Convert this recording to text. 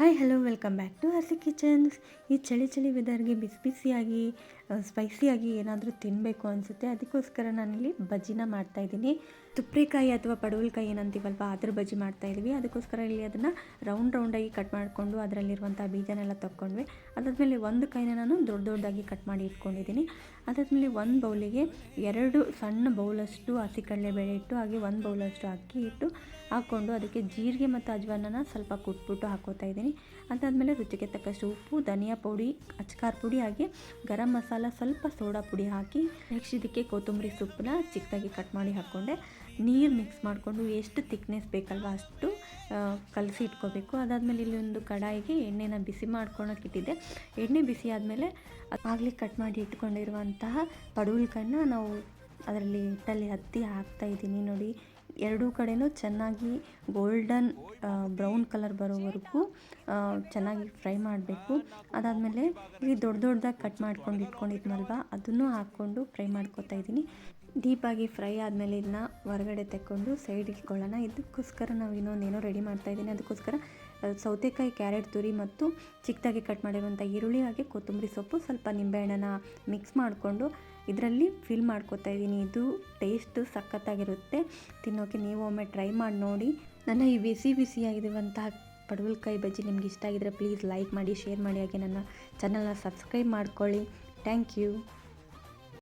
Hi hello welcome back to Harsi kitchens. ಈ ಚಳಿ ವೆದರ್ಗೆ ಬಿಸಿ ಬಿಸಿಯಾಗಿ ಸ್ಪೈಸಿಯಾಗಿ ಏನಾದರೂ ತಿನ್ನಬೇಕು ಅನಿಸುತ್ತೆ. ಅದಕ್ಕೋಸ್ಕರ ನಾನಿಲ್ಲಿ ಬಜ್ಜಿನ ಮಾಡ್ತಾಯಿದ್ದೀನಿ. ತುಪ್ರಿಕಾಯಿ ಅಥವಾ ಪಡವಲಕಾಯಿ ಏನಂತೀವಲ್ವ ಅದ್ರ ಬಜ್ಜಿ ಮಾಡ್ತಾಯಿದ್ವಿ. ಅದಕ್ಕೋಸ್ಕರ ಇಲ್ಲಿ ಅದನ್ನು ರೌಂಡಾಗಿ ಕಟ್ ಮಾಡಿಕೊಂಡು ಅದರಲ್ಲಿರುವಂಥ ಬೀಜನೆಲ್ಲ ತಗೊಂಡ್ವಿ. ಅದಾದಮೇಲೆ ಒಂದು ಕಾಯಿನ ನಾನು ದೊಡ್ಡದಾಗಿ ಕಟ್ ಮಾಡಿ ಇಟ್ಕೊಂಡಿದ್ದೀನಿ. ಅದಾದಮೇಲೆ ಒಂದು ಬೌಲಿಗೆ 2 ಸಣ್ಣ ಬೌಲಷ್ಟು ಹಸಿ ಕಡಲೆಬೇಳೆ ಇಟ್ಟು, ಹಾಗೆ 1 ಬೌಲಷ್ಟು ಅಕ್ಕಿ ಹಿಟ್ಟು ಹಾಕ್ಕೊಂಡು ಅದಕ್ಕೆ ಜೀರಿಗೆ ಮತ್ತು ಅಜ್ವಾನನ ಸ್ವಲ್ಪ ಕುಟ್ಬಿಟ್ಟು ಹಾಕೋತಾ ಇದ್ದೀನಿ. ಅದಾದಮೇಲೆ ರುಚಿಗೆ ತಕ್ಕಷ್ಟು ಉಪ್ಪು, ಧನಿಯಾ ಪುಡಿ, ಅಚ್ಕಾರ ಪುಡಿ, ಹಾಗೆ ಗರಂ ಮಸಾಲ, ಸ್ವಲ್ಪ ಸೋಡಾ ಪುಡಿ ಹಾಕಿ ನೆಕ್ಸ್ಟ್ ಇದಕ್ಕೆ ಕೊತ್ತಂಬರಿ ಸೊಪ್ಪನ್ನ ಚಿಕ್ಕದಾಗಿ ಕಟ್ ಮಾಡಿ ಹಾಕ್ಕೊಂಡೆ. ನೀರು ಮಿಕ್ಸ್ ಮಾಡಿಕೊಂಡು ಎಷ್ಟು ತಿಕ್ನೆಸ್ ಬೇಕಲ್ವ ಅಷ್ಟು ಕಲಸಿ ಇಟ್ಕೋಬೇಕು. ಅದಾದಮೇಲೆ ಇಲ್ಲಿ ಒಂದು ಕಡಾಯಿಗೆ ಎಣ್ಣೆನ ಬಿಸಿ ಮಾಡ್ಕೊಳಕ್ಕೆ ಇಟ್ಟಿದ್ದೆ. ಎಣ್ಣೆ ಬಿಸಿ ಆದಮೇಲೆ ಆಗಲೇ ಕಟ್ ಮಾಡಿ ಇಟ್ಕೊಂಡಿರುವಂತಹ ಪಡವಲಕಾಯಿನ ನಾವು ಅದರಲ್ಲಿ ಹಿಟ್ಟಲ್ಲಿ ಹತ್ತಿ ಹಾಕ್ತಾಯಿದ್ದೀನಿ. ನೋಡಿ, ಎರಡೂ ಕಡೆಯೂ ಚೆನ್ನಾಗಿ ಗೋಲ್ಡನ್ ಬ್ರೌನ್ ಕಲರ್ ಬರೋವರೆಗೂ ಚೆನ್ನಾಗಿ ಫ್ರೈ ಮಾಡಬೇಕು. ಅದಾದಮೇಲೆ ಇಲ್ಲಿ ದೊಡ್ಡದಾಗಿ ಕಟ್ ಮಾಡ್ಕೊಂಡು ಇಟ್ಕೊಂಡಿದ್ನಲ್ವ ಅದನ್ನು ಹಾಕ್ಕೊಂಡು ಫ್ರೈ ಮಾಡ್ಕೊತಾ ಇದ್ದೀನಿ. ಡೀಪಾಗಿ ಫ್ರೈ ಆದಮೇಲೆ ಇದನ್ನ ಹೊರಗಡೆ ತೆಕ್ಕೊಂಡು ಸೈಡ್ ಇಟ್ಕೊಳ್ಳೋಣ. ಇದಕ್ಕೋಸ್ಕರ ನಾವು ಇನ್ನೊಂದೇನೋ ರೆಡಿ ಮಾಡ್ತಾಯಿದ್ದೀನಿ. ಅದಕ್ಕೋಸ್ಕರ ಸೌತೆಕಾಯಿ, ಕ್ಯಾರೆಟ್ ತುರಿ ಮತ್ತು ಚಿಕ್ಕದಾಗಿ ಕಟ್ ಮಾಡಿರುವಂಥ ಈರುಳ್ಳಿ, ಹಾಗೆ ಕೊತ್ತಂಬರಿ ಸೊಪ್ಪು, ಸ್ವಲ್ಪ ನಿಂಬೆಹಣ್ಣನ್ನು ಮಿಕ್ಸ್ ಮಾಡಿಕೊಂಡು ಇದರಲ್ಲಿ ಫಿಲ್ ಮಾಡ್ಕೊತಾ ಇದ್ದೀನಿ. ಇದು ಟೇಸ್ಟ್ ಸಖತ್ತಾಗಿರುತ್ತೆ. ತಿನ್ನೋಕ್ಕೆ ನೀವು ಒಮ್ಮೆ ಟ್ರೈ ಮಾಡಿ ನೋಡಿ. ನನ್ನ ಈ ಬಿಸಿಯಾಗಿರುವಂತಹ ಪಡವಲಕಾಯಿ ಬಜ್ಜಿ ನಿಮ್ಗೆ ಇಷ್ಟ ಆಗಿದ್ರೆ ಪ್ಲೀಸ್ ಲೈಕ್ ಮಾಡಿ, ಶೇರ್ ಮಾಡಿ, ಹಾಗೆ ನನ್ನ ಚಾನಲ್ನ ಸಬ್ಸ್ಕ್ರೈಬ್ ಮಾಡ್ಕೊಳ್ಳಿ. Thank you.